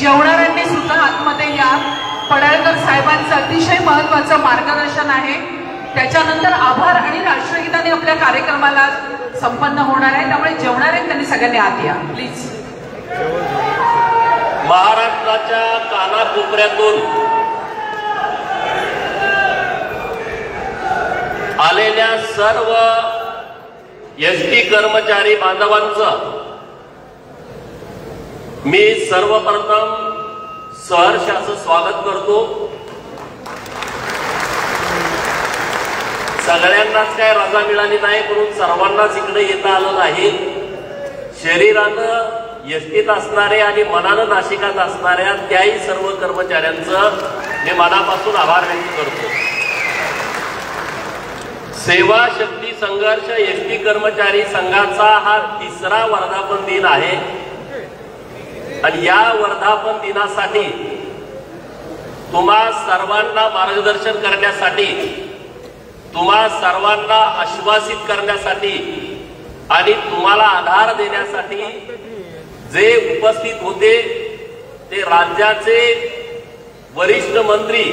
जेवणाऱ्यांनी सुद्धा आतमध्ये या. पडळकर साहेबांचं अतिशय महत्त्वाचं मार्गदर्शन आहे. त्याच्यानंतर आभार आणि राष्ट्रगीताने आपल्या कार्यक्रमाला संपन्न होणार आहे. त्यामुळे जेवणाऱ्या त्यांनी सगळ्यांनी आत या प्लीज. महाराष्ट्राच्या कानाकोपऱ्यातून आलेल्या सर्व एसटी कर्मचारी बांधवांचं मी सर्वप्रथम सहर्ष असं स्वागत करतो. सगळ्यांनाच काय रजा मिळाली नाही म्हणून सर्वांनाच इकडे येता आलं नाही. शरीरानं एसटीत असणारे आणि मनानं नाशिकात असणाऱ्या त्याही सर्व कर्मचाऱ्यांचं मी मनापासून आभार व्यक्त करतो. सेवा शक्ती संघर्ष एसटी कर्मचारी संघाचा हा 3रा वर्धापन दिन आहे आणि या वर्धापन दिनासाठी तुम्हा सर्वांना मार्गदर्शन करण्यासाठी, तुम्हा सर्वांना आश्वासित करण्यासाठी आणि तुम्हाला आधार देण्यासाठी जे उपस्थित होते ते राज्याचे वरिष्ठ मंत्री,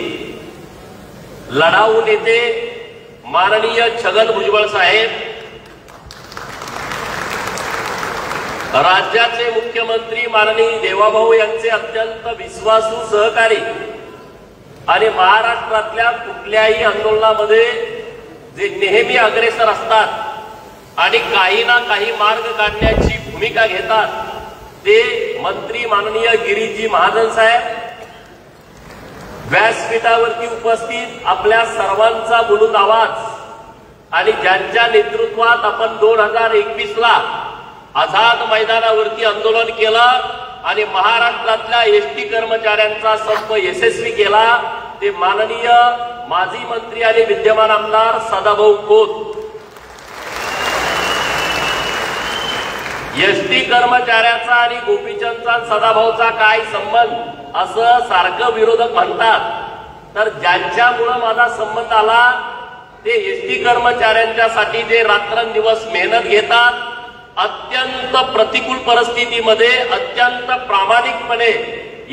लढाऊ नेते माननीय छगन भुजबळ साहेब, राज्याचे मुख्यमंत्री माननीय देवाभाऊ यांचे अत्यंत विश्वासू सहकारी आणि महाराष्ट्रातल्या कुठल्याही आंदोलनामध्ये जे नेहमी अग्रेसर असतात आणि काही ना काही मार्ग काढण्याची भूमिका घेतात ते मंत्री माननीय गिरीजी महाजन साहेब, व्यासपीठावरती उपस्थित आपल्या सर्वांचा बुलंद आवाज आणि ज्यांच्या नेतृत्वात आपण 2021ला आझाद मैदानावरती आंदोलन केलं आणि महाराष्ट्रातल्या एसटी कर्मचाऱ्यांचा संप यशस्वी केला ते माननीय माजी मंत्री आणि विद्यमान आमदार सदाभाऊ खोत. एसटी कर्मचाऱ्याचा आणि गोपीचंदचा सदाभाऊचा काय संबंध असं सारखं विरोधक म्हणतात, तर ज्यांच्यामुळं माझा संबंध आला ते एसटी कर्मचाऱ्यांच्यासाठी जे रात्रंदिवस मेहनत घेतात, अत्यंत प्रतिकूल परिस्थितीमध्ये अत्यंत प्रामाणिकपणे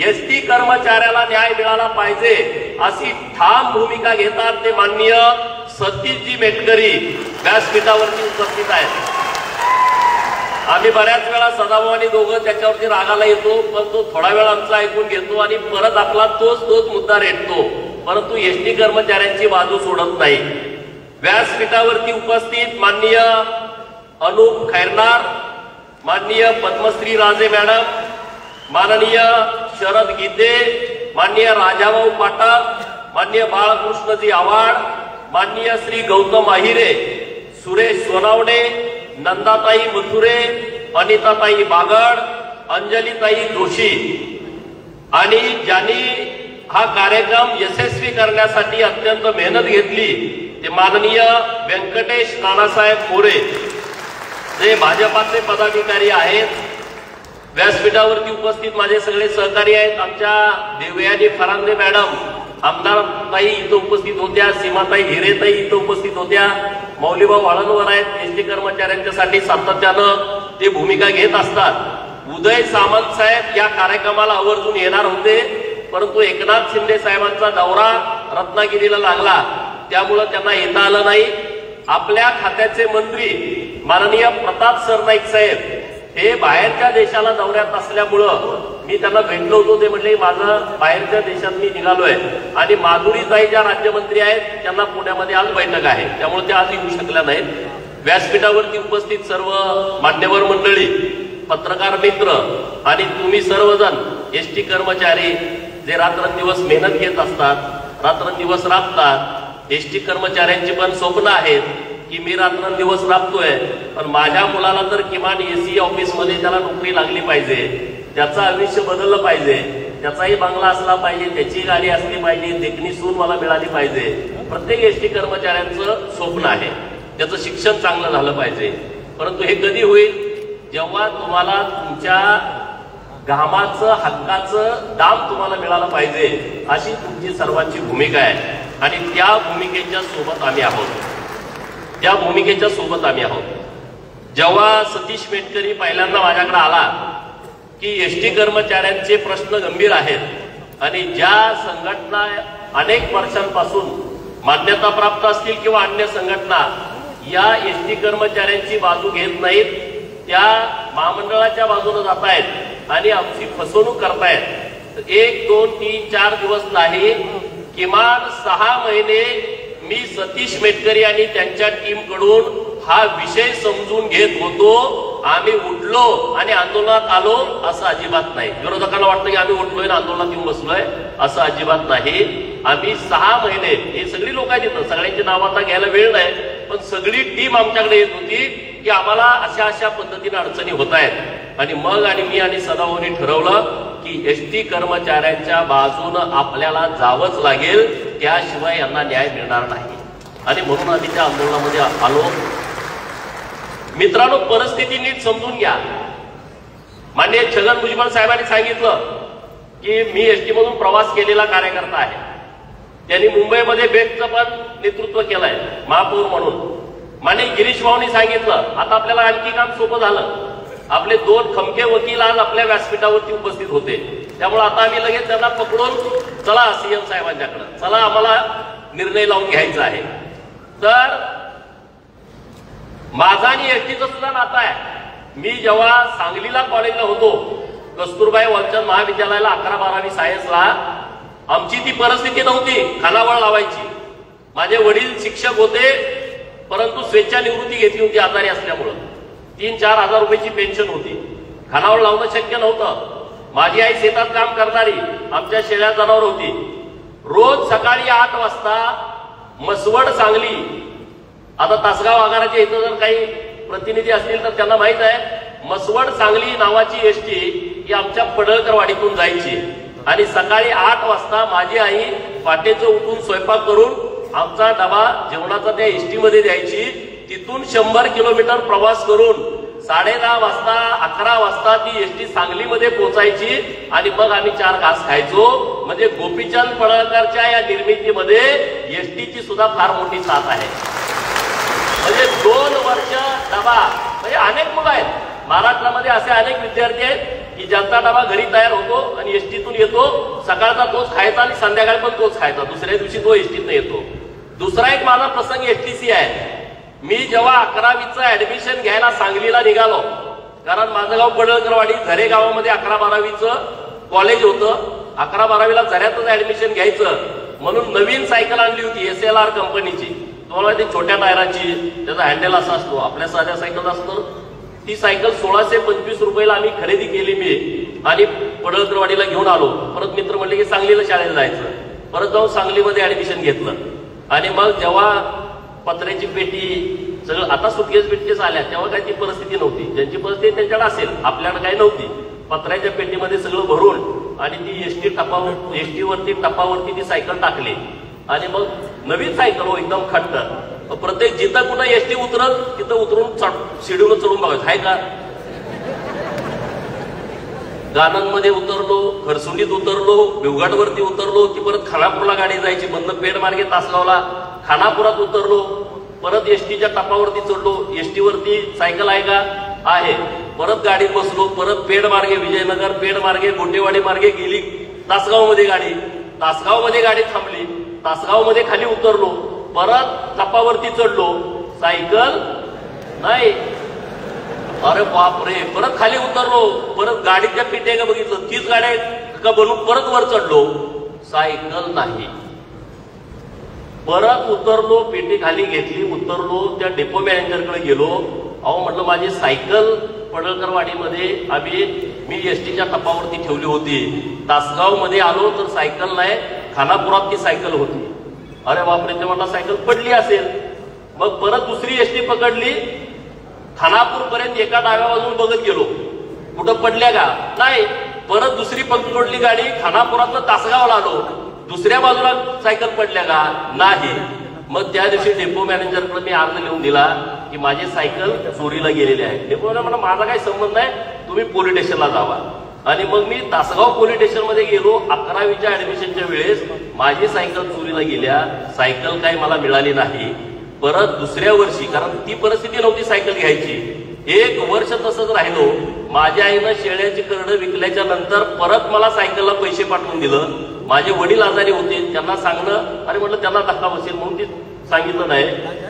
एसटी कर्मचाऱ्याला न्याय मिळाला पाहिजे अशी ठाम भूमिका घेतात ते माननीय सतीशजी मेटकरी व्यासपीठावरती उपस्थित आहेत. आम्ही बऱ्याच वेळा सदाभाऊ आणि दोघं त्याच्यावरती रागाला येतो, पण तो थोडा वेळ आमचा ऐकून घेतो आणि परत आपला तोच मुद्दा रेटतो, परंतु एसटी कर्मचाऱ्यांची बाजू सोडत नाही. व्यासपीठावरती उपस्थित माननीय अनुप खैरनार, माननीय पद्मश्री राजे मॅडम, माननीय शरद गीते, माननीय राजाभाऊ पाटक, माननीय बाळकृष्णजी आव्हाड, माननीय श्री गौतम आहिरे, सुरेश सोनावणे, नंदाताई मथुरे, अनिताताई बागड, अंजलीताई जोशी आणि ज्यांनी हा कार्यक्रम यशस्वी करण्यासाठी अत्यंत मेहनत घेतली ते माननीय व्यंकटेश नानासाहेब मोरे जे भाजपाचे पदाधिकारी आहेत. व्यासपीठावरती उपस्थित माझे सगळे सहकारी आहेत. आमच्या देवयानी फरांदे मॅडम, आमदार ताई इथं उपस्थित होत्या, सीमाताई हिरेताई इथं उपस्थित होत्या, मौलीभाऊ वाळंदवर आहेत. एसटी कर्मचाऱ्यांच्यासाठी सातत्यानं ते भूमिका घेत असतात. उदय सामंत साहेब या कार्यक्रमाला आवर्जून येणार होते, परंतु एकनाथ शिंदे साहेबांचा दौरा रत्नागिरीला लागला, त्यामुळं त्यांना येता आलं नाही. आपल्या खात्याचे मंत्री माननीय प्रताप सरनाईक साहेब हे बाहेरच्या देशाला दौऱ्यात असल्यामुळं मी त्यांना भेटलो होतो. ते म्हणले माझं बाहेरच्या देशात मी निघालोय आणि माधुरीताई ज्या राज्यमंत्री आहेत त्यांना पुण्यामध्ये आज बैठक आहे, त्यामुळे त्या आज येऊ शकल्या नाहीत. व्यासपीठावरती उपस्थित सर्व मान्यवर मंडळी, पत्रकार मित्र आणि तुम्ही सर्वजण एसटी कर्मचारी जे रात्रंदिवस मेहनत घेत असतात, रात्रंदिवस राबतात. एसटी कर्मचाऱ्यांची पण स्वप्न आहेत की मी रात्रंदिवस राबतोय, पण माझ्या मुलाला तर किमान एसी ऑफिसमध्ये त्याला नोकरी लागली पाहिजे, त्याचं आयुष्य बदललं पाहिजे, त्याचाही बंगला असला पाहिजे, त्याची गाडी असली पाहिजे, देखणी सून मला मिळाली पाहिजे. प्रत्येक एसटी कर्मचाऱ्यांचं स्वप्न आहे, त्याचं शिक्षण चांगलं झालं पाहिजे. परंतु हे कधी होईल जेव्हा तुम्हाला तुमच्या घामाचं हक्काचं दाम तुम्हाला मिळालं पाहिजे, अशी तुमची सर्वांची भूमिका आहे आणि त्या भूमिकेच्या सोबत आम्ही आहोत. त्या भूमिकेच्या सोबत आम्ही आहोत. जेव्हा सतीश मेटकरी पहिल्यांदा माझ्याकडे आला की एसटी कर्मचाऱ्यांचे प्रश्न गंभीर आहेत आणि ज्या संघटना अनेक वर्षांपासून मान्यता प्राप्त असतील किंवा अन्य संघटना या एसटी कर्मचाऱ्यांची बाजू घेत नाहीत, त्या महामंडळाच्या बाजूने जात आहेत आणि आमची फसवणूक करतायत. 1, 2, 3, 4 दिवस नाही, किमान 6 महिने मी सतीश मेटकरी आणि त्यांच्या टीम कडून हा विषय समजून घेत होतो. आम्ही उठलो आणि आंदोलनात आलो असं अजिबात नाही. विरोधकांना वाटतं की आम्ही उठलोय आणि आंदोलनात येऊन बसलोय, असं अजिबात नाही. आम्ही 6 महिने, हे सगळी लोक आहेत तिथं, सगळ्यांची नावं आता घ्यायला वेळ नाही, पण सगळी टीम आमच्याकडे येत होती की आम्हाला अशा पद्धतीने अडचणी होत आहेत. आणि मग मी आणि सदाभाऊंनी ठरवलं की एसटी कर्मचाऱ्यांच्या बाजूनं आपल्याला जावंच लागेल, त्याशिवाय यांना न्याय मिळणार नाही. आणि म्हणून आम्ही त्या आंदोलनामध्ये आलो. मित्रांनो, परिस्थिती नीट समजून घ्या. माननीय छगन भुजबळ साहेबांनी सांगितलं की मी एसटी मधून प्रवास केलेला कार्यकर्ता आहे. त्यांनी मुंबईमध्ये बेस्टचं पण नेतृत्व केलंय महापौर म्हणून. माननीय गिरीश भाऊंनी सांगितलं आता आपल्याला आणखी काम सोपं झालं. आपले 2 खमके वकील आज आपल्या व्यासपीठावरती उपस्थित होते. त्यामुळे आता आम्ही लगेच त्यांना पकडून चला सीएम साहेबांच्याकडे, चला आम्हाला निर्णय लावून घ्यायचा आहे. तर माझा आणि एसटीचं सुद्धा नातं आहे. मी जेव्हा सांगलीला कॉलेजला होतो, कस्तुरबाई वालचंद महाविद्यालयाला 11-12वी सायन्सला, आमची ती परिस्थिती नव्हती खानावळ लावायची. माझे वडील शिक्षक होते, परंतु स्वेच्छानिवृत्ती घेतली होती आजारी असल्यामुळं. 3-4 हजार रुपयाची पेन्शन होती. खानावळ लावणं शक्य नव्हतं. माझी आई शेतात काम करणारी, आमच्या शेळ्या जनावर होती. रोज सकाळी 8 वाजता मसवड सांगली, आता तासगाव आगाराच्या इथं जर काही प्रतिनिधी असतील तर त्यांना माहित आहे, मसवड सांगली नावाची एसटी ही आमच्या पडळकरवाडीतून जायची. आणि सकाळी 8 वाजता माझी आई पाटेचं उठून स्वयंपाक करून आमचा डबा जेवणाचा त्या एसटी मध्ये द्यायची. तिथून 100 किलोमीटर प्रवास करून 10:30 वाजता 11 वाजता ती एसटी सांगलीमध्ये पोहोचायची आणि मग आम्ही 4 घास खायचो. म्हणजे गोपीचंद पडळकरच्या या निर्मितीमध्ये एसटीची सुद्धा फार मोठी साथ आहे. म्हणजे 2 वर्ष डबा, म्हणजे अनेक मुलं आहेत महाराष्ट्रामध्ये, असे अनेक विद्यार्थी आहेत की ज्यांचा डबा घरी तयार होतो आणि एसटीतून येतो, सकाळचा तोच खायचा आणि संध्याकाळी पण तोच खायचा, दुसऱ्या दिवशी तो एसटीतून येतो. दुसरा एक माझा प्रसंग एसटीसी आहे. मी जेव्हा 11वीचं ऍडमिशन घ्यायला सांगलीला निघालो, कारण माझं गाव पडळकरवाडी, झरे गावामध्ये 11-12वीचं कॉलेज होतं. 11-12वीला झऱ्यातच ऍडमिशन घ्यायचं म्हणून नवीन सायकल आणली होती SLR कंपनीची. तुम्हाला ती छोट्या टायराची, त्याचा हँडल असा असतो, आपल्या साध्या सायकल असतो. ती सायकल 1625 रुपयाला आम्ही खरेदी केली मी आणि पडळकरवाडीला घेऊन आलो. परत मित्र म्हणले की सांगलीला शाळेला जायचं. परत जाऊन सांगलीमध्ये ऍडमिशन घेतलं. आणि मग जेव्हा पत्र्याची पेटी सगळं, आता सुटकेस बिटकेस आल्या, तेव्हा काही ती परिस्थिती नव्हती. ज्यांची परिस्थिती त्यांच्याकडे असेल, आपल्याकडे काही नव्हती. पत्र्याच्या पेटीमध्ये सगळं भरून आणि ती एसटीवरती टपावरती ती सायकल टाकली. आणि मग नवीन सायकल हो, एकदम खट्ट. प्रत्येक जिथं कुठं एसटी उतरत तिथं उतरून शिडीवर चढून बघायचं आहे का. गाणंमध्ये उतरलो, खरसुंडीत उतरलो, भिवघाटवरती उतरलो की परत खानापूरला गाडी जायची, बंद पेड मार्गे तासगावला. खानापुरात उतरलो, परत एसटीच्या टपावरती चढलो, एसटीवरती सायकल आहे का, आहे. परत गाडीत बसलो, परत पेड मार्गे विजयनगर, पेड मार्गे गोटेवाडी मार्गे गेली तासगावमध्ये गाडी. तासगावमध्ये गाडी थांबली, तासगावमध्ये खाली उतरलो, परत टपावरती चढलो, सायकल नाही. अरे बापरे, परत खाली उतरलो, परत गाडीच्या पेट्या का बघितलं, तीच गाड्या का बनवून परत वर चढलो, सायकल नाही. परत उतरलो, पेटी खाली घेतली, उतरलो, त्या डेपो मॅनेजरकडे गेलो. अहो म्हटलं माझी सायकल पडळकरवाडीमध्ये मी एसटीच्या टपावरती ठेवली होती. तासगाव मध्ये आलो तर सायकल नाही, खानापुरात ती सायकल होती. अरे बापरे, ते म्हटलं सायकल पडली असेल. मग परत दुसरी एसटी पकडली, खानापूर पर्यंत एका डाव्या बाजून बघत गेलो, कुठं पडल्या का, नाही. परत दुसरी पकडली गाडी, खानापुरातलं तासगावला आलो, दुसऱ्या बाजूला सायकल पडल्या का, नाही. मग त्या दिवशी डेपो मॅनेजरकडे मी अर्ज लिहून दिला की माझी सायकल चोरीला गेलेली आहे. डेपो म्हणा माझा काही संबंध नाही, तुम्ही पोलीस स्टेशनला जावा. आणि मग मी तासगाव पोलीस स्टेशन मध्ये गेलो. 11वीच्या ऍडमिशनच्या वेळेस माझी सायकल चोरीला गेल्या, सायकल काही मला मिळाली नाही. परत दुसऱ्या वर्षी, कारण ती परिस्थिती नव्हती सायकल घ्यायची, 1 वर्ष तसंच राहिलो. माझ्या आईनं शेळ्याची करडं विकल्याच्या नंतर परत मला सायकलला पैसे पाठवून दिलं. माझे वडील आजारी होते, त्यांना सांगणं, अरे म्हटलं त्यांना धक्का बसेल म्हणून ती सांगितलं नाही.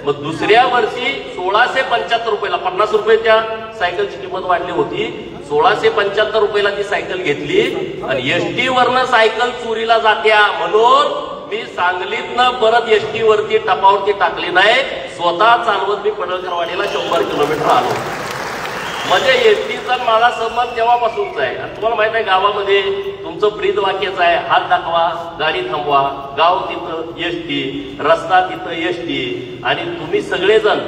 मग दुसऱ्या वर्षी 1675 रुपयाला, 50 रुपयाच्या सायकलची किंमत वाढली होती, 1675 रुपयाला ती सायकल घेतली. आणि एसटी वरनं सायकल चोरीला जात्या म्हणून मी सांगलीतनं परत एसटी वरती टपावरती टाकली नाही, स्वतः चालवत मी पडळकरवाडीला 100 किलोमीटर आलो. म्हणजे एसटीचा माझा संबंध तेव्हापासूनच आहे. आणि तुम्हाला माहित आहे गावामध्ये तुमचं ब्रीद वाक्यच आहे, हात दाखवा गाडी थांबवा, गाव तिथं एसटी, रस्ता तिथं एसटी. आणि तुम्ही सगळेजण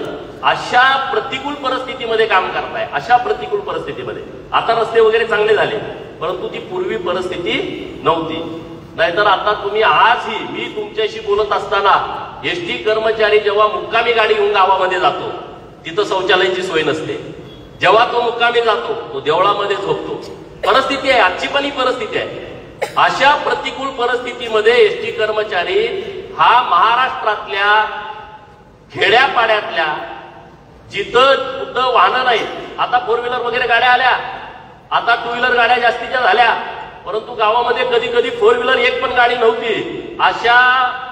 अशा प्रतिकूल परिस्थितीमध्ये काम करताय, अशा प्रतिकूल परिस्थितीमध्ये. आता रस्ते वगैरे चांगले झाले, परंतु ती पूर्वी परिस्थिती नव्हती. नाहीतर आता तुम्ही आजही मी तुमच्याशी बोलत असताना एसटी कर्मचारी जेव्हा मुक्कामी गाडी घेऊन गावामध्ये जातो तिथं शौचालयाची सोय नसते. जेव्हा तो मुक्कामी जातो तो देवळामध्ये झोपतो. परिस्थिती आहे, आजची पण ही परिस्थिती आहे. अशा प्रतिकूल परिस्थितीमध्ये एसटी कर्मचारी हा महाराष्ट्रातल्या खेड्यापाड्यातल्या जिथं कुठं वाहनं नाहीत, आता 4 व्हीलर वगैरे गाड्या आल्या, आता 2 व्हीलर गाड्या जास्तीच्या झाल्या, परंतु गावामध्ये कधी कधी 4 व्हीलर एक पण गाडी नव्हती. अशा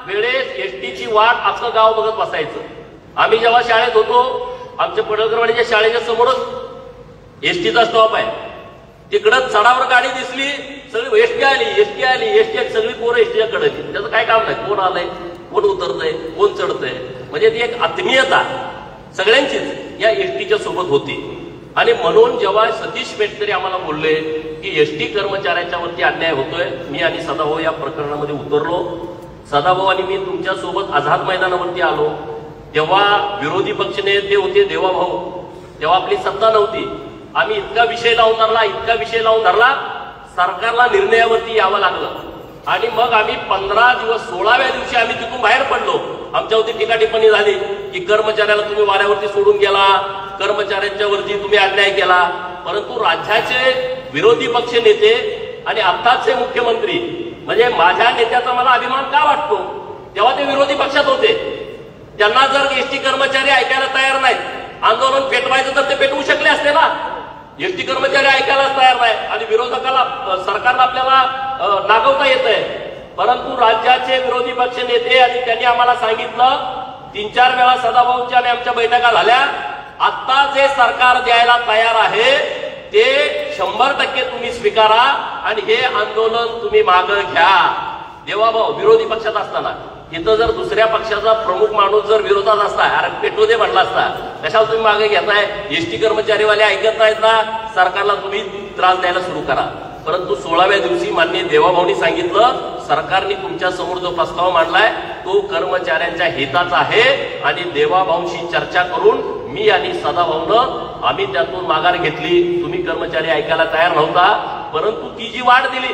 वेळेस एसटीची वाट अख्खं गाव बघत बसायचं. आम्ही जेव्हा शाळेत होतो, आमच्या पडळकरवाडीच्या शाळेच्या समोरच एसटीचा स्टॉप आहे, तिकडं चढावर गाडी दिसली, सगळी एसटी आली, एसटी आली, एसटी आली, सगळी पोरं एसटीच्या कडे. त्याचं काय काम नाही, कोण आलंय, कोण उतरतंय, कोण चढतंय. म्हणजे ती एक आत्मीयता सगळ्यांचीच या एसटीच्या सोबत होती. आणि म्हणून जेव्हा सतीश मेटकरी आम्हाला बोलले की एसटी कर्मचाऱ्यांच्या वरती अन्याय होतोय, मी आणि सदाभाऊ या प्रकरणामध्ये उतरलो. सदाभाऊ आणि मी तुमच्या सोबत आझाद मैदानावरती आलो. तेव्हा विरोधी पक्ष नेते होते देवाभाऊ, तेव्हा आपली सत्ता नव्हती. आम्ही इतका विषय लावून धरला, इतका विषय लावून धरला, सरकारला निर्णयावरती यावं लागलं. आणि मग आम्ही 15 दिवस 16व्या दिवशी आम्ही तिथून बाहेर पडलो. आमच्यावरती टीका टिप्पणी झाली की कर्मचाऱ्याला तुम्ही वाऱ्यावरती सोडून गेला, कर्मचाऱ्यांच्या वरती तुम्ही अन्याय केला. परंतु राज्याचे विरोधी पक्ष नेते आणि आत्ताचे मुख्यमंत्री, म्हणजे माझ्या नेत्याचा मला अभिमान का वाटतो, तेव्हा ते विरोधी पक्षात होते. त्यांना जर एसटी कर्मचारी ऐकायला तयार नाहीत, आंदोलन पेटवायचं तर ते पेटवू शकले असते ना. एसटी कर्मचारी ऐकायलाच तयार नाही आणि विरोधकाला, सरकारला आपल्याला नागवता येत आहे. परंतु राज्याचे विरोधी पक्ष नेते आणि त्यांनी आम्हाला सांगितलं, 3-4 वेळा सदाभाऊच्या आणि आमच्या बैठका झाल्या, आता जे सरकार द्यायला तयार आहे ते 100% तुम्ही स्वीकारा आणि हे आंदोलन तुम्ही मागे घ्या. देवाभाऊ विरोधी पक्षात असताना इथं जर दुसऱ्या पक्षाचा प्रमुख माणूस जर विरोधात असता, अरे पेटू दे म्हटला असता, कशाला तुम्ही मागे घेताय, एसटी कर्मचारीवाले ऐकत नाहीत ना, सरकारला तुम्ही त्रास द्यायला सुरू करा. परंतु 16व्या दिवशी माननीय देवाभाऊनी सांगितलं, सरकारने तुमच्या समोर जो प्रस्ताव मांडलाय तो कर्मचाऱ्यांच्या हिताचा आहे. आणि देवाभाऊंशी चर्चा करून मी आणि सदाभाऊनं आम्ही त्यातून माघार घेतली. तुम्ही कर्मचारी ऐकायला तयार नव्हता, परंतु ती जी वाढ दिली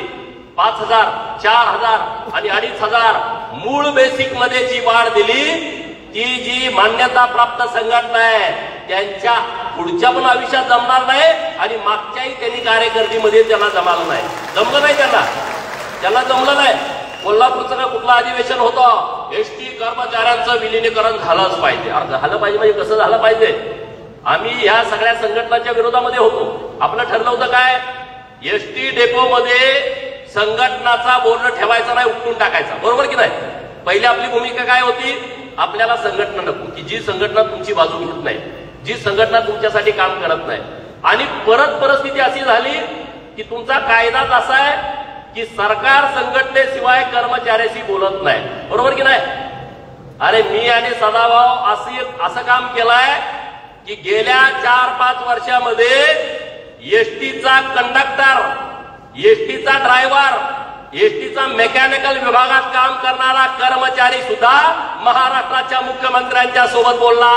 5,000, 4,000 आणि 2,500 मूळ बेसिक मध्ये जी वाढ दिली, ती जी मान्यता प्राप्त संघटना आहे त्यांच्या पुढच्या पण आयुष्यात जमणार नाही आणि मागच्याही त्यांनी कार्यकर्तीमध्ये त्यांना जमलं नाही, जमलं नाही त्यांना जमलं नाही. कोल्हापूरचं का कुठलं अधिवेशन होतं, एसटी कर्मचाऱ्यांचं विलिनीकरण झालंच पाहिजे. झालं पाहिजे म्हणजे कसं झालं पाहिजे, आम्ही ह्या सगळ्या संघटनांच्या विरोधामध्ये होतो. आपलं ठरलं होतं काय, एसटी डेपोमध्ये संघटनाचा बोर्ड ठेवायचा नाही, उपटून टाकायचा, बरोबर की नाही. पहिली आपली भूमिका काय होती, आपल्याला संघटना नको, की जी संघटना तुमची बाजू घेत नाही, जी संघटना तुमच्यासाठी काम करत नाही. आणि परत परिस्थिती अशी झाली की तुमचा कायदाच असा आहे की सरकार संघटनेशिवाय कर्मचाऱ्याशी बोलत नाही, बरोबर की नाही. अरे मी आणि सदाभाऊ असं काम केलंय की गेल्या 4-5 वर्षामध्ये एसटीचा कंडक्टर, एसटीचा ड्रायव्हर, एसटीचा मेकॅनिकल विभागात काम करणारा कर्मचारी सुद्धा महाराष्ट्राच्या मुख्यमंत्र्यांच्या सोबत बोलला.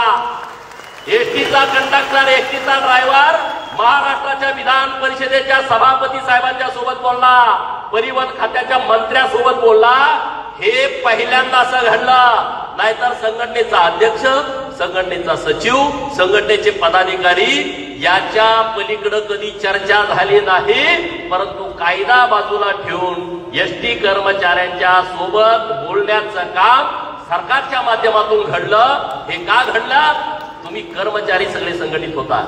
एसटीचा कंडक्टर, एसटीचा ड्रायव्हर महाराष्ट्राच्या विधान परिषदेच्या सभापती साहेबांच्या सोबत बोलला, परिवहन खात्याच्या मंत्र्यासोबत बोलला. हे पहिल्यांदा असं घडलं. नाहीतर संघटनेचा अध्यक्ष, संघटनेचा सचिव, संघटनेचे पदाधिकारी याच्या पलीकडे कधी चर्चा झाली नाही. परंतु कायदा बाजूला ठेवून एसटी कर्मचाऱ्यांच्या सोबत बोलण्याचं काम सरकारच्या माध्यमातून घडलं. हे का घडलं, तुम्ही कर्मचारी सगळे संघटित होता,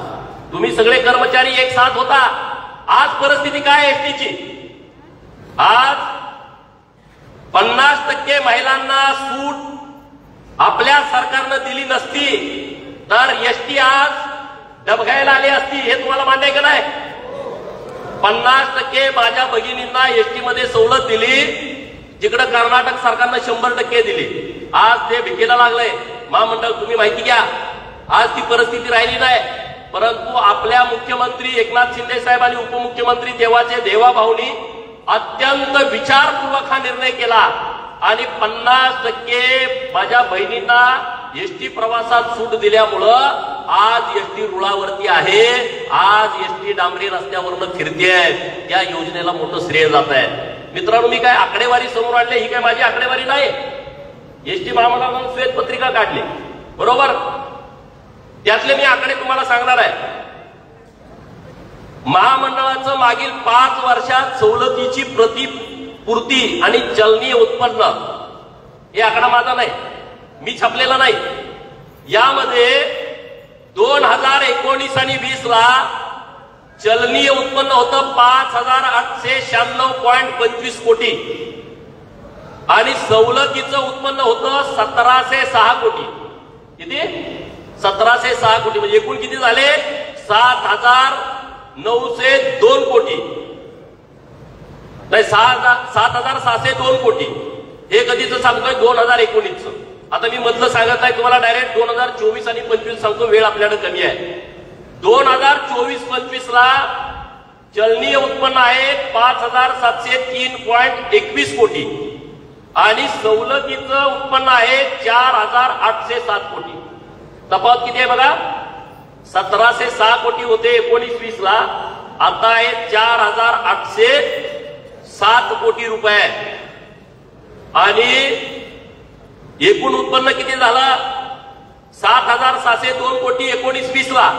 तुम्ही सगळे कर्मचारी एक साथ होता. आज परिस्थिती काय एसटीची? आज 50% महिलांना सूट आपल्या सरकारनं दिली नसती तर एसटी आज डबघायला आली असती. हे तुम्हाला मान्य आहे का नाही? 50% माझ्या भगिनींना एसटी मध्ये सवलत दिली, जिकडे कर्नाटक सरकारनं 100% दिली. आज ते भिकेला लागलंय महामंडळ. तुम्ही माहिती घ्या, आज ती परिस्थिती राहिली नाही. परंतु आपल्या मुख्यमंत्री एकनाथ शिंदे साहेब आणि उपमुख्यमंत्री तेव्हाचे देवाभाऊनी अत्यंत विचारपूर्वक हा निर्णय केला आणि 50% माझ्या बहिणींना एसटी प्रवासात सूट दिल्यामुळं आज एसटी रुळावरती आहे. आज एसटी डांबरी रस्त्यावरनं फिरते आहे. त्या योजनेला मोठं श्रेय जात आहे. मित्रांनो, मी काय आकडेवारी समोर आणली, ही काय माझी आकडेवारी नाही. एसटी महामंडळानं श्वेतपत्रिका काढली, बरोबर? त्यातले मी आकडे तुम्हाला सांगणार आहे. महामंडळाचं मागील 5 वर्षात सवलतीची प्रतिपूर्ती आणि चलनीय उत्पन्न, हे आकडा माझा नाही, मी छापलेला नाही. यामध्ये 2019 आणि 20 ला चलनीय उत्पन्न होतं 5,896.25 कोटी आणि सवलतीचं उत्पन्न होतं 1,706 कोटी. किती? 1,706 कोटी. म्हणजे एकूण किती झाले? 7,902 कोटी, नाही 7,602 कोटी. हे कधीच सांगतोय 2019चं. आता मी मधलं सांगत आहे तुम्हाला डायरेक्ट 2024 आणि 25 सांगतो, वेळ आपल्याकडे कमी आहे. 2024-25 ला चलनीय उत्पन्न आहे 5,703.21 कोटी आणि सवलतीचं उत्पन्न आहे 4,807 कोटी. तफावत किती आहे बघा? 1,706 कोटी होते 19-20 ला, आता आहे 4,807 कोटी रुपये. आणि एकूण उत्पन्न किती झालं? 7,702 कोटी 19-20 ला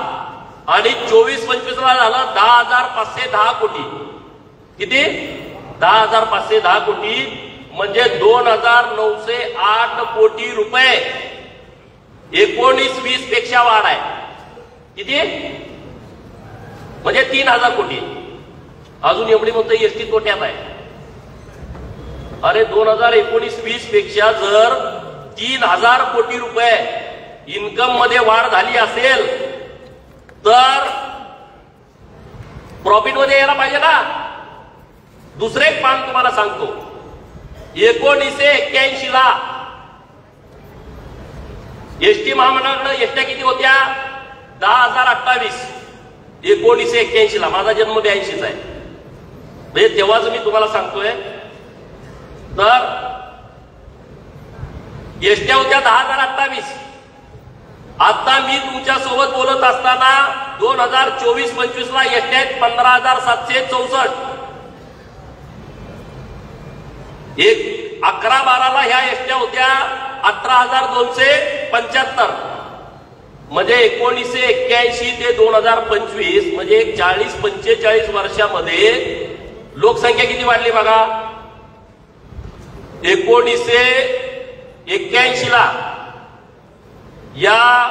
आणि 24-25 ला झालं 10,510 कोटी. किती? 10,510 कोटी म्हणजे 2,908 कोटी रुपये. 19-20 पेक्षा वाढ आहे. किती? म्हणजे 3,000 कोटी. अजून एवढी म्हणतो एसटी तोट्यात आहे. अरे 2019-20 पेक्षा जर 3,000 कोटी रुपये इन्कम मध्ये वाढ झाली असेल तर प्रॉफिट मध्ये यायला पाहिजे ना. दुसरे एक पान तुम्हाला सांगतो. 1981 ला एसटी महामंडळाकडे एसट्या किती होत्या? 10,028. 1981 ला. माझा जन्म 82चा आहे. म्हणजे तेव्हाच मी तुम्हाला सांगतोय. तर एसट्या होत्या 10,028. आता मी तुमच्या सोबत बोलत असताना 2024-25 ला एसट्या आहेत 15,764. 11-12 ला ह्या एसट्या होत्या 18,275. म्हणजे 1981 ते 2025 म्हणजे 40-45 वर्षामध्ये लोकसंख्या किती वाढली बघा. 1981 ला या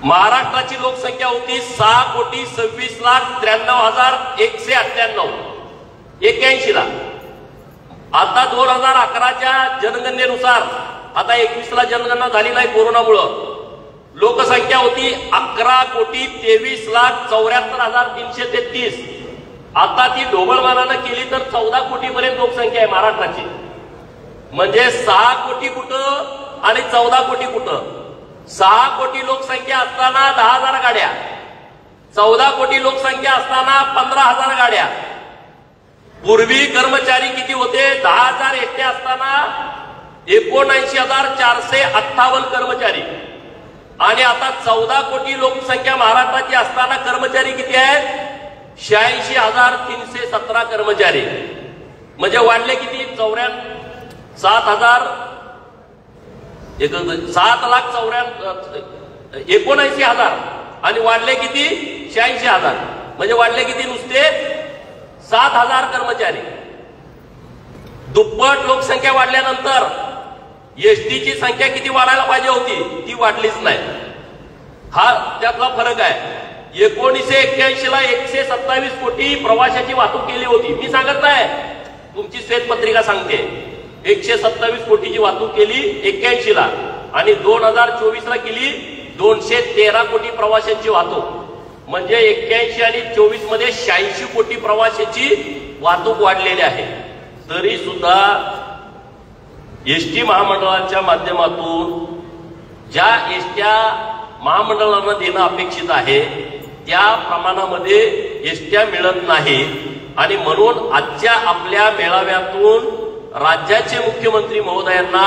महाराष्ट्राची लोकसंख्या होती 6,26,93,198. 81 ला. आता 2011च्या जनगणनेनुसार, आता 21 ला जनगणना झाली नाही कोरोनामुळं, लोकसंख्या होती 11,23,74,333. आता ती ढोबळमानानं केली तर 14 कोटीपर्यंत लोकसंख्या आहे महाराष्ट्राची. म्हणजे 6 कोटी कुठं आणि 14 कोटी कुठं? 6 कोटी लोकसंख्या असताना 10,000 गाड्या, 14 कोटी लोकसंख्या असताना 15,000 गाड्या. पूर्वी कर्मचारी किती होते? 10,000 एसट्या असताना 79,458 कर्मचारी. आणि आता 14 कोटी लोकसंख्या महाराष्ट्राची असताना कर्मचारी किती आहेत? 86,317 कर्मचारी. म्हणजे वाढले किती? 7,79,000 आणि वाढले किती? 86,000. म्हणजे वाढले किती? नुसते 7,000 कर्मचारी. दुप्पट लोकसंख्या वाढल्यानंतर एसटीची संख्या किती वाढायला पाहिजे होती? ती वाढलीच नाही. हा त्यातला फरक आहे. 1981 ला 127 कोटी प्रवाशाची वाहतूक केली होती. मी सांगत नाही, तुमची श्वेतपत्रिका सांगते. 127 कोटीची वाहतूक केली 81 ला आणि 2024 ला केली 213 कोटी प्रवाशांची वाहतूक. म्हणजे 81 आणि 24 मध्ये 86 कोटी प्रवाशाची वाहतूक वाढलेली आहे. तरी सुद्धा एसटी महामंडळाच्या माध्यमातून ज्या एसट्या महामंडळांना देणं अपेक्षित आहे त्या प्रमाणामध्ये एसट्या मिळत नाही. आणि म्हणून आजच्या आपल्या मेळाव्यातून राज्याचे मुख्यमंत्री महोदयांना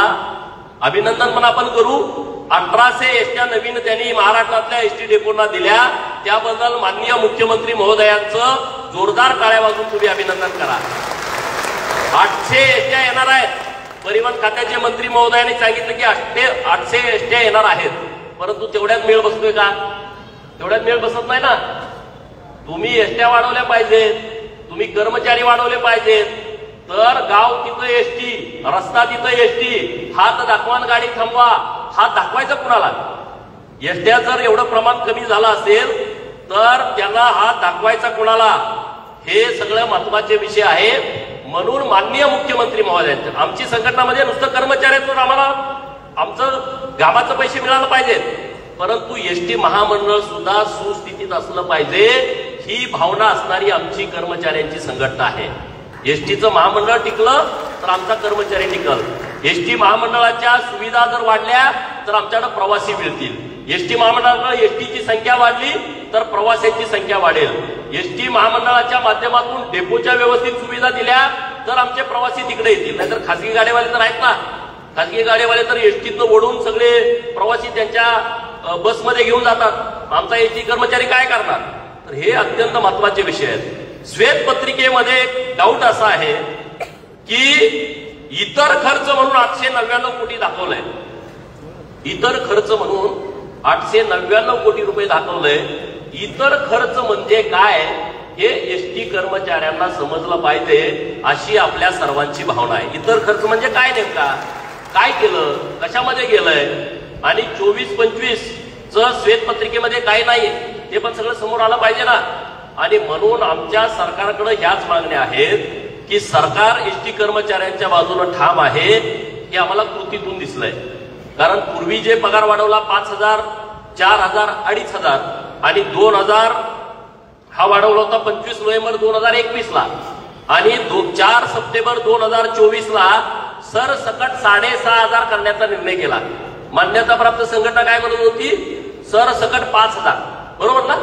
अभिनंदन पण आपण करू. 1800 एसट्या नवीन त्यांनी महाराष्ट्रातल्या एसटी डेपोना दिल्या, त्याबद्दल माननीय मुख्यमंत्री महोदयांचं जोरदार टाळ्या वाजवून तुम्ही अभिनंदन करा. 800 एसट्या येणार आहेत. परिवहन खात्याचे मंत्री महोदयांनी सांगितलं की 800 एसट्या येणार आहेत. परंतु तेवढ्यात मेळ बसतोय का? तेवढ्यात मेळ बसत नाही ना. तुम्ही एसट्या वाढवल्या पाहिजेत, तुम्ही कर्मचारी वाढवले पाहिजेत, तर गाव तिथं एसटी, रस्ता तिथं एसटी, हात दाखवान गाडी थांबवा, हात दाखवायचा कुणाला? एसट्या जर एवढं प्रमाण कमी झालं असेल तर त्यांना हात दाखवायचा कुणाला? हे सगळं महत्वाचे विषय आहे. म्हणून माननीय मुख्यमंत्री महोदयांचे आमची संघटनामध्ये नुसतं कर्मचाऱ्यांवर आम्हाला आमचं गावाचं पैसे मिळालं पाहिजेत, परंतु एसटी महामंडळ सुद्धा सुस्थितीत असलं पाहिजे ही भावना असणारी आमची कर्मचाऱ्यांची संघटना आहे. एसटीचं महामंडळ टिकलं तर आमचा कर्मचारी टिकल. एसटी महामंडळाच्या सुविधा जर वाढल्या तर आमच्याकडे प्रवासी मिळतील. एसटी महामंडळाकडे एसटीची संख्या वाढली तर प्रवाशांची संख्या वाढेल. एसटी महामंडळाच्या माध्यमातून डेपोच्या व्यवस्थित सुविधा दिल्या तर आमचे प्रवासी तिकडे येतील. नाहीतर खासगी गाड्यावाले तर आहेत ना, खासगी गाड्यावाले तर एसटीतनं ओढून सगळे प्रवासी त्यांच्या बसमध्ये घेऊन जातात. आमचा एसटी कर्मचारी काय करणार? तर हे अत्यंत महत्वाचे विषय आहेत. श्वेतपत्रिकेमध्ये एक डाऊट असा आहे की इतर खर्च म्हणून 899 कोटी दाखवलंय. इतर खर्च म्हणून 899 कोटी रुपये दाखवलंय. इतर खर्च म्हणजे काय हे एसटी कर्मचाऱ्यांना समजलं पाहिजे अशी आपल्या सर्वांची भावना आहे. इतर खर्च म्हणजे काय, नेमका काय केलं, कशामध्ये गेलंय, आणि 24-25 श्वेतपत्रिकेमध्ये काय नाही ते पण सगळं समोर आलं पाहिजे ना. आणि म्हणून आमच्या सरकारकडे ह्याच मागण्या आहेत की सरकार एसटी कर्मचाऱ्यांच्या बाजूने ठाम आहे हे आम्हाला कृतीतून दिसलंय. कारण पूर्वी जे पगार वाढवला 5,000, 4,000, 2,500 आणि 2,000 हा वाढवला होता 25 नोव्हेंबर 2021 ला आणि 4 सप्टेंबर 2024 ला सरसकट 6,500 करण्याचा निर्णय केला. मान्यताप्राप्त संघटना काय म्हणत होती? सरसकट 5,000, बरोबर ना?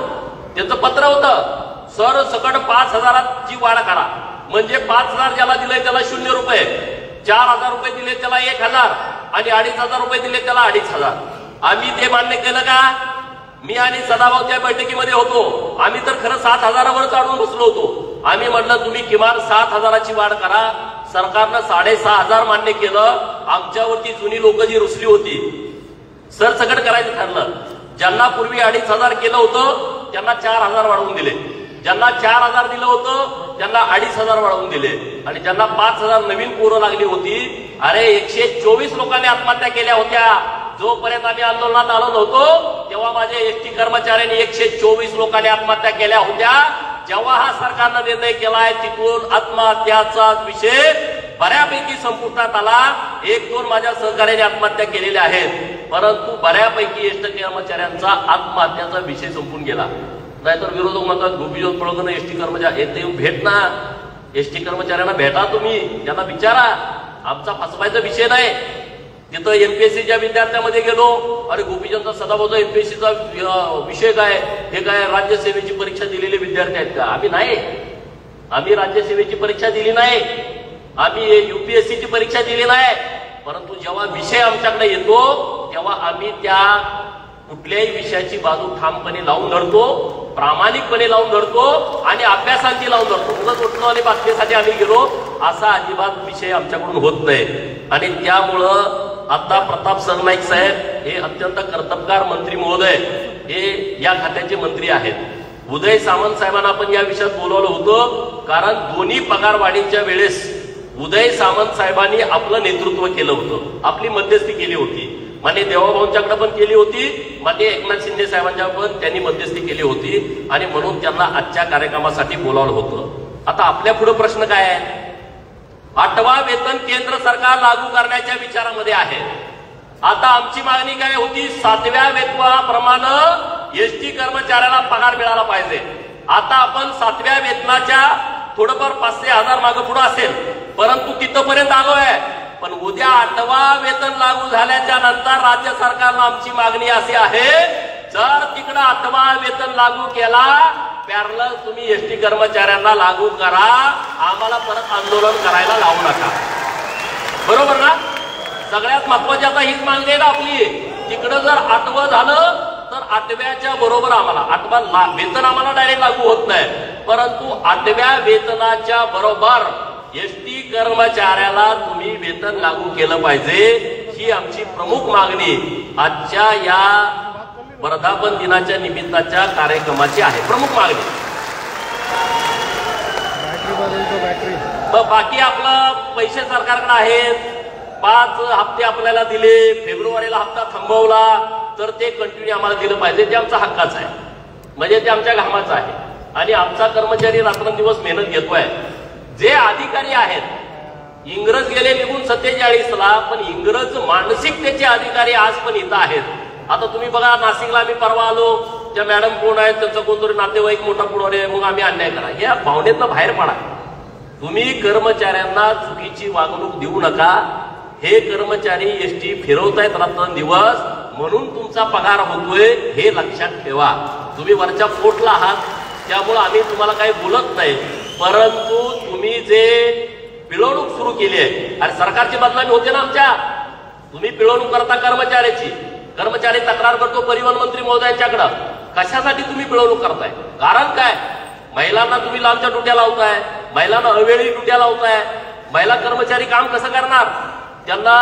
त्याचं पत्र होतं सरसकट 5,000ची वाढ करा. म्हणजे 5,000 ज्याला दिले त्याला 0 रुपये, 4,000 रुपये दिले त्याला 1,000 आणि 2,500 रुपये दिले त्याला 2,500. आम्ही ते मान्य केलं का? मी आणि सदाभाऊ त्या बैठकीमध्ये होतो. आम्ही तर खरं 7,000वर चढून बसलो होतो. आम्ही म्हटलं तुम्ही किमान 7,000ची वाढ करा. सरकारनं 6,500 मान्य केलं. आमच्यावरती जुनी लोक जी रुसली होती सरसकट करायचं ठरलं. ज्यांना पूर्वी 2,500 केलं होतं त्यांना 4,000 वाढवून दिले. ज्यांना 4,000 दिलं होतं त्यांना 2,500 वाढवून दिले. आणि ज्यांना 5,000 नवीन पोरं लागली होती, अरे 124 लोकांनी आत्महत्या केल्या होत्या. जोपर्यंत आम्ही आंदोलनात आलो नव्हतो तेव्हा माझ्या एसटी कर्मचाऱ्यांनी 124 लोकांनी आत्महत्या केल्या होत्या. जेव्हा हा सरकारनं निर्णय केलाय तिथून आत्महत्याचा विषय बऱ्यापैकी संपुष्टात आला. 1-2 माझ्या सहकार्याने आत्महत्या केलेल्या आहेत, परंतु बऱ्यापैकी एसटी कर्मचाऱ्यांचा आत्महत्याचा विषय संपून गेला. नाहीतर विरोधक म्हणतात गोपीचंद पडळकर एसटी कर्मचारी येते येऊन भेट ना, एसटी कर्मचाऱ्यांना भेटा, तुम्ही त्यांना विचारा. आमचा फसवायचा विषय नाही. तिथं एमपीएससीच्या विद्यार्थ्यांमध्ये गेलो, अरे गोपीचंद सदाभाऊचा एमपीएससीचा विषय काय, हे काय राज्यसेवेची परीक्षा दिलेले विद्यार्थी आहेत का? आम्ही नाही. आम्ही राज्यसेवेची परीक्षा दिली नाही, आम्ही युपीएससीची परीक्षा दिली नाही. परंतु जेव्हा विषय आमच्याकडे येतो तेव्हा आम्ही त्या कुठल्याही विषयाची बाजू ठामपणे लावून धरतो, प्रामाणिकपणे लावून धरतो आणि अभ्यासाची लावून धरतो. उगाच उठलो आणि बातमीसाठी आम्ही गेलो असा अजिबात विषय आमच्याकडून होत नाही. आणि त्यामुळं आता प्रताप सरनाईक साहेब हे अत्यंत कर्तबगार मंत्री महोदय हे या खात्याचे मंत्री आहेत. उदय सामंत साहेबांना आपण या विषयात बोलवलं होतं कारण दोन्ही पगार वाढीच्या वेळेस उदय सामंत साहेबांनी आपलं नेतृत्व केलं होतं, आपली मध्यस्थी केली होती. माननीय देवाभाऊंच्याकडे पण केली होती, माननीय एकनाथ शिंदे साहेबांच्या पण त्यांनी मध्यस्थी केली होती आणि म्हणून त्यांना आजच्या कार्यक्रमासाठी बोलावलं होतं। आता आपल्या पुढे प्रश्न काय आहे? 8वा वेतन केंद्र सरकार लागू करण्याच्या विचारामध्ये आहे। आता आमची मागणी काय होती? 7व्या वेतनाप्रमाणे एसटी कर्मचाऱ्याला पगार मिळाला पाहिजे। आता आपण 7व्या वेतनाच्या थोडंफार 500 हजार मागे पुढे असेल, परंतु तिथपर्यंत आलोय। पण उद्या 8वा वेतन लागू झाल्याच्या नंतर राज्य सरकारला आमची मागणी अशी आहे, जर तिकडे 8वा वेतन लागू केला, पॅरलल तुम्ही एसटी कर्मचाऱ्यांना लागू करा, आम्हाला परत आंदोलन करायला लावू नका। बरोबर ना? सगळ्यात महत्वाची आता हीच मागणी आहे ना आपली। तिकडं जर 8वं झालं तर 8व्याच्या बरोबर आम्हाला 8वा वेतन आम्हाला डायरेक्ट लागू होत नाही, परंतु 8व्या वेतनाच्या बरोबर एसटी कर्मचाऱ्याला तुम्ही वेतन लागू केलं पाहिजे। ही आमची प्रमुख मागणी आजच्या या वर्धापन दिनाच्या निमित्ताच्या कार्यक्रमाची आहे, प्रमुख मागणी। बाकी आपलं पैसे सरकारकडे आहेत, 5 हप्ते आपल्याला दिले, फेब्रुवारीला हप्ता थांबवला तर ते कंटिन्यू आम्हाला दिलं पाहिजे। ते आमचा हक्काच आहे, म्हणजे ते आमच्या घामाचं आहे आणि आमचा कर्मचारी रात्रंदिवस मेहनत घेतोय। जे अधिकारी आहेत, इंग्रज गेले निघून 47ला, पण इंग्रज मानसिकतेचे अधिकारी आज पण इथं आहेत। आता तुम्ही बघा, नाशिकला आम्ही परवा आलो, त्या मॅडम कोण आहेत, त्यांचा कोणतरी नातेवाईक मोठा पुढारी आहे, मग आम्ही अन्याय करा, या भावनेतनं बाहेर पडा। तुम्ही कर्मचाऱ्यांना चुकीची वागणूक देऊ नका। हे कर्मचारी एसटी फिरवतायत रात्रंदिवस, म्हणून तुमचा पगार होतोय, हे लक्षात ठेवा। तुम्ही वरच्या पोटला आहात, त्यामुळे आम्ही तुम्हाला काही बोलत नाही, परंतु तुम्ही जे पिळवणूक सुरू केली आहे, आणि सरकारची बदनामी होते ना आमच्या, तुम्ही पिळवणूक करता कर्मचाऱ्याची, कर्मचारी तक्रार करतो परिवहन मंत्री महोदयांच्याकडे, कशासाठी तुम्ही पिळवणूक करताय? कारण काय? महिलांना तुम्ही लांबच्या ड्युट्या लावताय, महिलांना अवेळी ड्युट्या लावताय, महिला कर्मचारी काम कसं करणार? त्यांना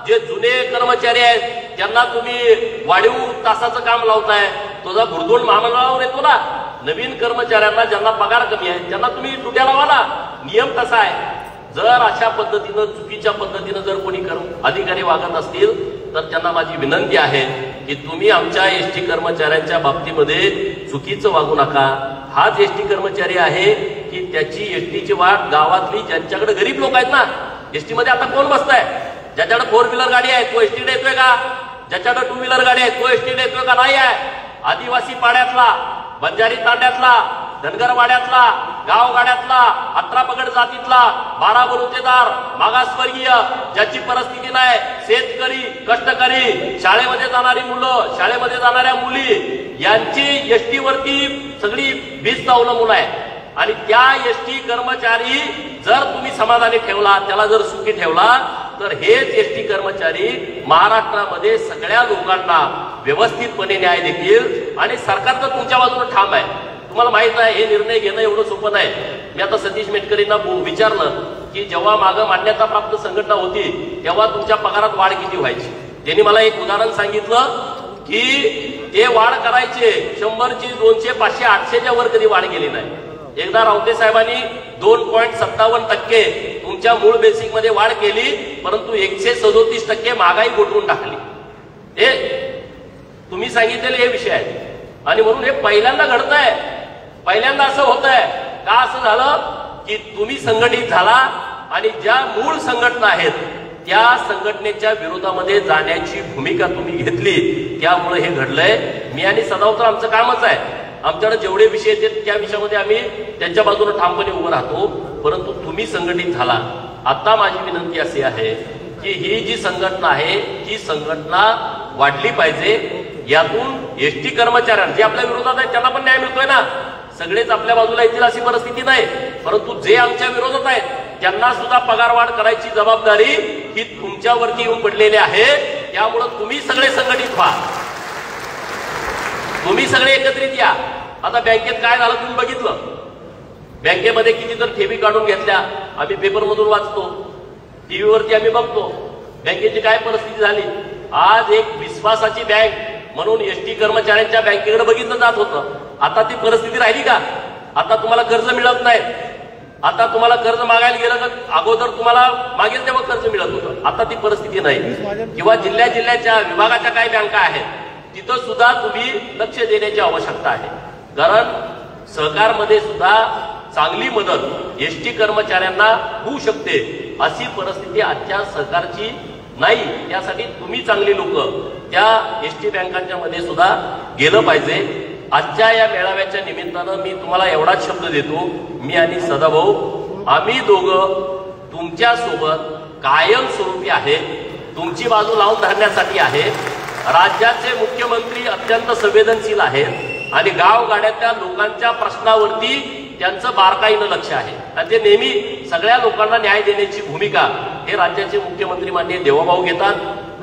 जे जुने कर्मचारी आहेत त्यांना तुम्ही वाढीव तासाचं काम लावताय, तुझा भुरदोंड महामंडळावर येतो ना। नवीन कर्मचाऱ्यांना ज्यांना पगार कमी आहे त्यांना तुम्ही ड्युट्या लावा ना, नियम कसा आहे। जर अशा पद्धतीनं चुकीच्या पद्धतीनं जर कोणी अधिकारी वागत असतील तर त्यांना माझी विनंती आहे की तुम्ही आमच्या एसटी कर्मचाऱ्यांच्या बाबतीमध्ये चुकीचं वागू नका। हाच एसटी कर्मचारी आहे की त्याची एसटीची वाट गावातली, ज्यांच्याकडे गरीब लोक आहेत ना, एसटी मध्ये आता कोण बसताय? ज्याच्याकडे 4 व्हीलर गाडी आहे तो एसटी येतोय का? ज्याच्याकडे 2 व्हीलर गाडी आहे तो एसटी येतोय का? नाही आहे। आदिवासी पाड्यातला, बंजारी तांड्यातला, धनगर वाड्यातला, गाव गाड्यातला, 18 पगड जातीतला, 12 बलुतेदार, मागासवर्गीय, ज्याची परिस्थिती नाही, शेतकरी, कष्टकरी, शाळेमध्ये जाणारी मुलं, शाळेमध्ये जाणाऱ्या मुली, यांची एसटी वरती सगळी 20 अवलंबून आहे। आणि त्या एसटी कर्मचारी जर तुम्ही समाधानी ठेवला, त्याला जर सुखी ठेवला, तर हेच एसटी कर्मचारी महाराष्ट्रामध्ये सगळ्या लोकांना व्यवस्थितपणे न्याय देतील आणि सरकार तर तुमच्या बाजूने ठाम आहे। तुम्हाला माहित आहे हे निर्णय घेणं एवढं सोपं नाही। मी आता सतीश मेटकरींना विचारलं की जेव्हा मागं मान्यता प्राप्त संघटना होती तेव्हा तुमच्या पगारात वाढ किती व्हायची? त्यांनी मला एक उदाहरण सांगितलं की ते वाढ करायचे 100ची, 200, 500, 800च्या वर कधी वाढ गेली नाही। एकदा रावते साहेबांनी 2.57% तुमच्या मूळ बेसिक मध्ये वाढ केली, परंतु 137% महागाई गोठवून टाकली। हे तुम्ही सांगितलेले हे विषय आहेत आणि म्हणून हे पहिल्यांदा घडतंय, पहिल्यांदा असं होत आहे का? असं झालं की तुम्ही संघटित झाला आणि ज्या मूळ संघटना आहेत त्या संघटनेच्या विरोधामध्ये जाण्याची भूमिका तुम्ही घेतली, त्यामुळे हे घडलंय। मी आणि सदाव तर आमचं कामच आहे, आमच्याकडे जेवढे विषय येतात त्या विषयामध्ये आम्ही त्यांच्या बाजूने ठामपणे उभं राहतो, परंतु तुम्ही संघटित झाला। आता माझी विनंती अशी आहे की ही जी संघटना आहे ही संघटना वाढली पाहिजे। यातून एसटी कर्मचाऱ्यांना जे आपल्या विरोधात आहेत त्यांना पण न्याय मिळतोय ना, सगळेच आपल्या बाजूला येतील अशी परिस्थिती नाही, परंतु जे आमच्या विरोधात आहेत त्यांना सुद्धा पगारवाढ करायची जबाबदारी ही तुमच्यावरती येऊन पडलेली आहे। त्यामुळे तुम्ही सगळे संघटित व्हा, तुम्ही सगळे एकत्रित या। आता बँकेत काय झालं तुम्ही बघितलं, बँकेमध्ये किती तर ठेवी काढून घेतल्या, आम्ही पेपरमधून वाचतो, टीव्हीवरती आम्ही बघतो बँकेची काय परिस्थिती झाली। आज एक विश्वासाची बँक म्हणून एसटी कर्मचाऱ्यांच्या बँकेकडे बघितलं जात होतं, आता ती परिस्थिती राहिली का? आता तुम्हाला कर्ज मिळत नाही, आता तुम्हाला कर्ज मागायला गेलं तर अगोदर तुम्हाला मागेल तेव्हा कर्ज मिळत होतं, आता ती परिस्थिती नाही. किंवा जिल्ह्याच्या विभागाच्या काही बँका आहेत तिथं सुद्धा तुम्ही लक्ष देण्याची आवश्यकता आहे. कारण सहकारमध्ये सुद्धा चांगली मदत एसटी कर्मचाऱ्यांना होऊ शकते अशी परिस्थिती आजच्या सरकारची नाही. त्यासाठी तुम्ही चांगली लोक त्या एसटी बँकांच्या मध्ये सुद्धा गेलं पाहिजे. आजच्या या मेळाव्याच्या निमित्तानं मी तुम्हाला एवढाच शब्द देतो, मी आणि सदाभाऊ आम्ही दोघं तुमच्या सोबत कायमस्वरूपी आहे, तुमची बाजू लावून धरण्यासाठी आहे. राज्याचे मुख्यमंत्री अत्यंत संवेदनशील आहेत आणि गावगाड्यातल्या लोकांच्या प्रश्नावरती त्यांचं बारकाईनं लक्ष आहे आणि ते नेहमी सगळ्या लोकांना न्याय देण्याची भूमिका हे राज्याचे मुख्यमंत्री माननीय देवाभाऊ घेतात.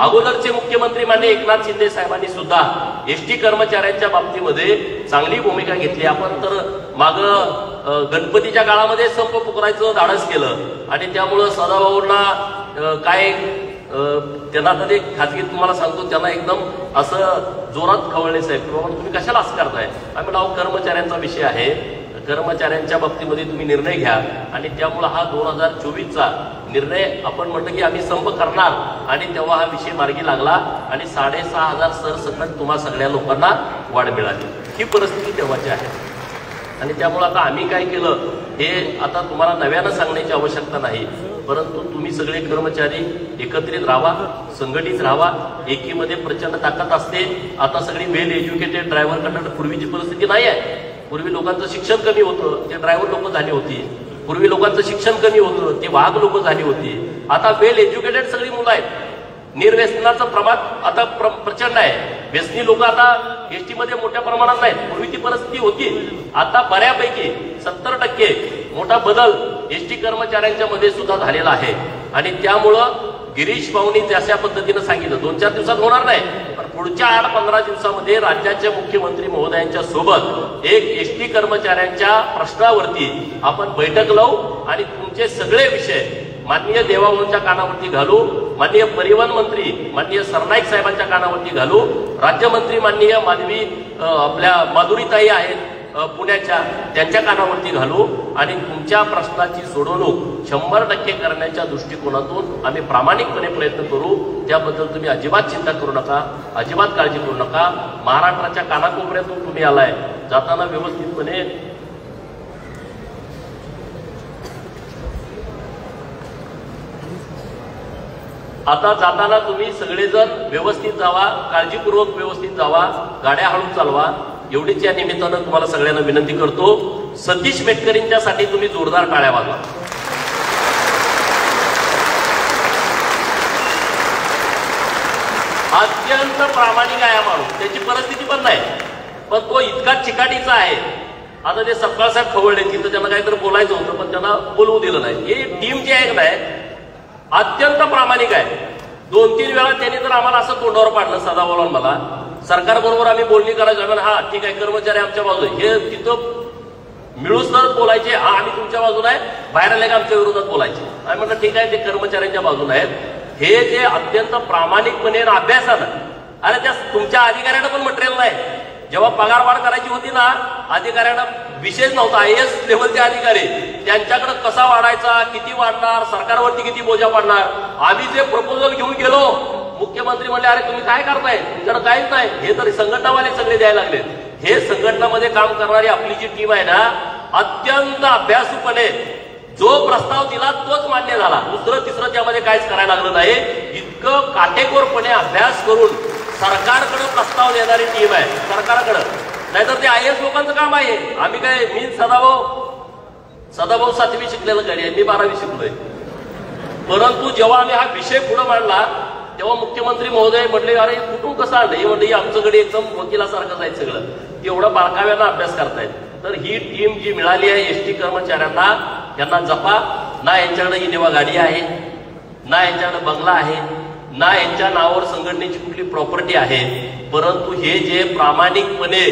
अगोदरचे मुख्यमंत्री माननीय एकनाथ शिंदे साहेबांनी सुद्धा एसटी कर्मचाऱ्यांच्या बाबतीमध्ये चांगली भूमिका घेतली. आपण तर मागं गणपतीच्या काळामध्ये संप पुकारायचं धाडस केलं आणि त्यामुळं सदाभाऊंना काय त्यांना आता ते खाजगी तुम्हाला सांगतो, त्यांना एकदम असं जोरात खवळले साहेब की बाबा तुम्ही कशाला असं करताय. आम्ही नाव कर्मचाऱ्यांचा विषय आहे, कर्मचाऱ्यांच्या बाबतीमध्ये तुम्ही निर्णय घ्या आणि त्यामुळे हा 2024चा निर्णय आपण म्हटलं की आम्ही संप करणार आणि तेव्हा हा विषय मार्गी लागला आणि 6,500 सरसकट तुम्हा सगळ्या लोकांना वाढ मिळाली. ही परिस्थिती तेव्हाची आहे आणि त्यामुळे आता आम्ही काय केलं हे आता तुम्हाला नव्यानं सांगण्याची आवश्यकता नाही, परंतु तुम्ही सगळे कर्मचारी एकत्रित राहा, संघटित राहा. एकीमध्ये प्रचंड ताकद असते. आता सगळी वेल एज्युकेटेड ड्रायव्हर कंडक्टर पूर्वीची परिस्थिती नाही आहे. पूर्वी लोकांचं शिक्षण कमी होतं, ते ड्रायव्हर लोक झाली होती. पूर्वी लोकांचं शिक्षण कमी होतं, ते वाहक लोक झाली होती. आता वेल एज्युकेटेड सगळी मुलं आहेत. निर्व्यसनाचं प्रमाण आता प्रचंड आहे. व्यसनी लोक आता एसटी मध्ये मोठ्या प्रमाणात नाहीत. पूर्वी ती परिस्थिती होती, आता बऱ्यापैकी 70% मोठा बदल एसटी कर्मचाऱ्यांच्या मध्ये सुद्धा झालेला आहे. आणि त्यामुळं गिरीश भाऊंनी जशा पद्धतीनं सांगितलं 2-4 दिवसात होणार नाही, पण पुढच्या 8-15 दिवसामध्ये राज्याच्या मुख्यमंत्री महोदयांच्या सोबत एक एसटी कर्मचाऱ्यांच्या प्रश्नावरती आपण बैठक लावू आणि तुमचे सगळे विषय माननीय देवाभाऊंच्या कानावरती घालू, माननीय परिवहन मंत्री माननीय सरनाईक साहेबांच्या कानावरती घालू, राज्यमंत्री माननीय आपल्या माधुरीताई आहेत पुण्याच्या, त्यांच्या कानावरती घालू आणि तुमच्या प्रश्नाची सोडवणूक 100% करण्याच्या दृष्टिकोनातून आम्ही प्रामाणिकपणे प्रयत्न करू. त्याबद्दल तुम्ही अजिबात चिंता करू नका, अजिबात काळजी करू नका. महाराष्ट्राच्या कानाकोपऱ्यातून तुम्ही आलाय, जाताना व्यवस्थितपणे आता जाताना तुम्ही सगळेजण व्यवस्थित जावा, काळजीपूर्वक व्यवस्थित जावा, गाड्या हळू चालवा, एवढीच या निमित्तानं तुम्हाला सगळ्यांना विनंती करतो. सतीश मेटकरींच्यासाठी तुम्ही जोरदार टाळ्या वाजवा. अत्यंत प्रामाणिक आहे माणूस, त्याची परिस्थिती पण नाही, पण तो इतका चिकाटीचा आहे. आता ते सपकाळ साहेब खवळले तिथं त्यांना काहीतरी बोलायचं होतं पण त्यांना बोलवू दिलं नाही. हे टीम जी आहे नाही अत्यंत प्रामाणिक आहे. 2-3 वेळा त्यांनी तर आम्हाला असं तोंडावर पाडलं सदाभाऊ मला, सरकारबरोबर आम्ही बोलणी करायचं, हा ठीक आहे कर्मचारी आमच्या बाजूने, हे तिथं मिळूच तरच बोलायचे, हा आम्ही तुमच्या बाजूला आहे, बाहेर आले का आमच्या विरोधात बोलायचे. आम्ही म्हटलं ठीक आहे ते कर्मचाऱ्यांच्या बाजूने आहेत. हे जे अत्यंत प्रामाणिकपणे अभ्यासानं, अरे त्या तुमच्या अधिकाऱ्यांना पण मटेरियल नाही. जेव्हा पगार वाढ करायची होती ना, अधिकाऱ्यांना विशेष नव्हता. IAS लेव्हलचे अधिकारी त्यांच्याकडे कसा वाढायचा, किती वाढणार, सरकारवरती किती बोजा पडणार. आम्ही जे प्रपोजल घेऊन गेलो, मुख्यमंत्री म्हणले अरे तुम्ही काय करताय, तुमच्याकडे काहीच नाही. हे तरी संघटनावाले सगळे द्यायला लागले. हे संघटनामध्ये काम करणारी आपली जी टीम आहे ना, अत्यंत अभ्यासूपणे जो प्रस्ताव दिला तोच मान्य झाला. दुसरं तिसरं त्यामध्ये काहीच करायला लागलं नाही. इतकं काटेकोरपणे अभ्यास करून सरकारकडे प्रस्ताव देणारी टीम आहे, सरकारकडे. नाहीतर ते IAS लोकांचं काम आहे. आम्ही काय, मी सदाभाऊ 7वी शिकलेलं गाडी आहे, मी 12वी शिकलोय. परंतु जेव्हा आम्ही हा विषय पुढे मांडला तेव्हा मुख्यमंत्री महोदय म्हटले अरे कुठून कसं आणलं. हे म्हणजे आमच्याकडे एकदम वकिलासारखं जायचं सगळं, एवढा बारकाव्यानं अभ्यास करतायत. तर ही टीम जी मिळाली आहे एसटी कर्मचाऱ्यांना, त्यांना जपा. ना यांच्याकडे इनोवा गाडी आहे, ना यांच्याकडे बंगला आहे, ना यांच्या नावावर संघटनेची कुठली प्रॉपर्टी आहे. परंतु हे जे प्रामाणिकपणे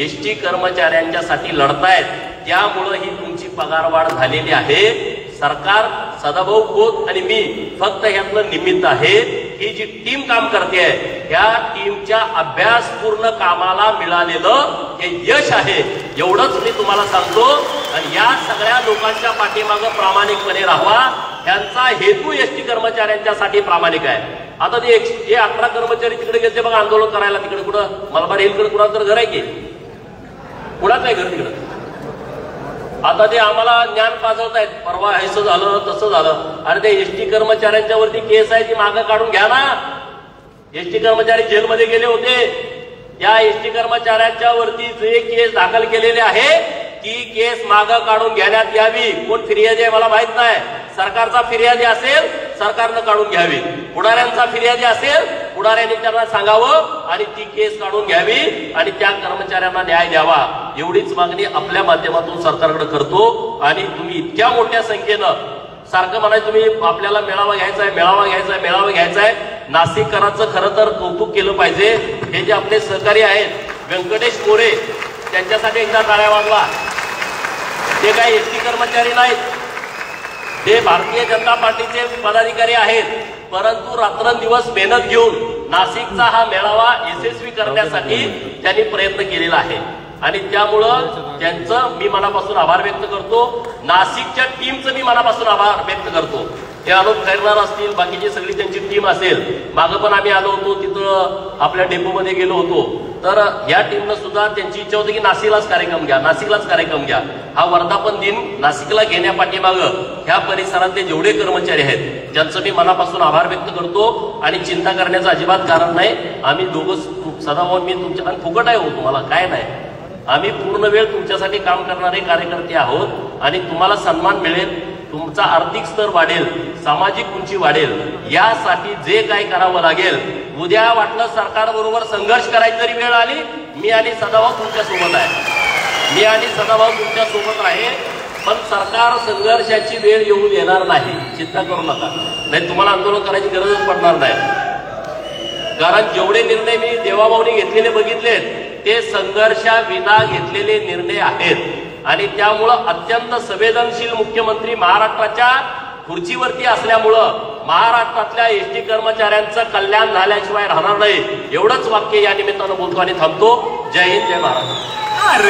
एसटी कर्मचाऱ्यांच्यासाठी लढतायत त्यामुळं ही तुमची पगारवाढ झालेली आहे. सरकार, सदाभाऊ खोत आणि मी फक्त यातलं निमित्त आहे. ही जी टीम काम करते आहे त्या टीमच्या अभ्यासपूर्ण कामाला मिळालेलं हे यश आहे. एवढंच मी तुम्हाला सांगतो. आणि या सगळ्या लोकांच्या पाठीमागं प्रामाणिकपणे राहावा. त्यांचा हेतू एसटी कर्मचाऱ्यांच्यासाठी प्रामाणिक आहे. आता ते 11 कर्मचारी तिकडे गेले बघा आंदोलन करायला. तिकडे कुठं मलबार हिलकडे कुणाचं तर घर आहे की कुणाच आहे घर तिकडं. आता ते आम्हाला ज्ञान पाजवत आहेत. परवा असं झालं तसं झालं. अरे ते एसटी कर्मचाऱ्यांच्या वरती केस आहे ती मागं काढून घ्या ना. एसटी कर्मचारी जेलमध्ये गेले होते. या एसटी कर्मचाऱ्यांच्या वरती जे केस दाखल केलेले आहे ती केस मागं काढून घेण्यात यावी. कोण फिर्यादी आहे मला माहित नाही. सरकारचा फिर्यादी असेल सरकारनं काढून घ्यावी. पुढाऱ्यांचा फिर्यादी असेल पुढाऱ्यांनी त्यांना सांगावं आणि ती केस काढून घ्यावी आणि त्या कर्मचाऱ्यांना न्याय द्यावा. एवढीच मागणी आपल्या माध्यमातून सरकारकडे करतो. आणि तुम्ही इतक्या मोठ्या संख्येनं सारखं म्हणायचं तुम्ही आपल्याला मेळावा घ्यायचा आहे मेळावा घ्यायचा आहे मेळावा घ्यायचा आहे. नाशिककरांचं खरं तर कौतुक केलं पाहिजे. हे जे आपले सहकारी आहेत व्यंकटेश मोरे त्यांच्यासाठी एकदा टाळ्या वाजवा. ते काही एसटी कर्मचारी नाहीत. ते भारतीय जनता पार्टीचे पदाधिकारी आहेत. परंतु रात्रंदिवस मेहनत घेऊन नाशिकचा हा मेळावा यशस्वी करण्यासाठी त्यांनी प्रयत्न केलेला आहे. आणि त्यामुळं त्यांचं मी मनापासून आभार व्यक्त करतो. नाशिकच्या टीमचं मी मनापासून आभार व्यक्त करतो. हे अनुप खैरनार असतील बाकीची सगळी त्यांची टीम असेल. मागं पण आम्ही आलो होतो तिथं आपल्या डेपोमध्ये गेलो होतो. तर या टीमनं सुद्धा त्यांची इच्छा होती की नाशिकलाच कार्यक्रम घ्या नाशिकलाच कार्यक्रम घ्या. हा वर्धापन दिन नाशिकला घेण्यापाठीमागं ह्या परिसरातले जेवढे कर्मचारी आहेत ज्यांचं मी मनापासून आभार व्यक्त करतो. आणि चिंता करण्याचं अजिबात कारण नाही. आम्ही दोघं सदाभाऊ मी तुमच्या आणि फुकट आहे हो तुम्हाला काय नाही. आम्ही पूर्ण वेळ तुमच्यासाठी काम करणारे कार्यकर्ते आहोत. आणि तुम्हाला सन्मान मिळेल तुमचा आर्थिक स्तर वाढेल सामाजिक उंची वाढेल. यासाठी जे काही करावं लागेल उद्या वाटलं सरकारबरोबर संघर्ष करायची जरी वेळ आली मी आणि सदाभाऊ तुमच्या सोबत आहे. मी आणि सदाभाऊ तुमच्या सोबत आहे. पण सरकार संघर्षाची वेळ येऊन येणार नाही. चिंता करू नका. नाही तुम्हाला आंदोलन करायची गरजच पडणार नाही. कारण जेवढे निर्णय मी देवाभाऊनी घेतलेले बघितलेत ते संघर्षाविना घेतलेले निर्णय आहेत. आणि त्यामुळं अत्यंत संवेदनशील मुख्यमंत्री महाराष्ट्राच्या खुर्चीवरती असल्यामुळं महाराष्ट्रातल्या एसटी कर्मचाऱ्यांचं कल्याण झाल्याशिवाय राहणार नाही. एवढंच वाक्य या निमित्तानं बोलतो आणि थांबतो. जय हिंद जय महाराष्ट्र.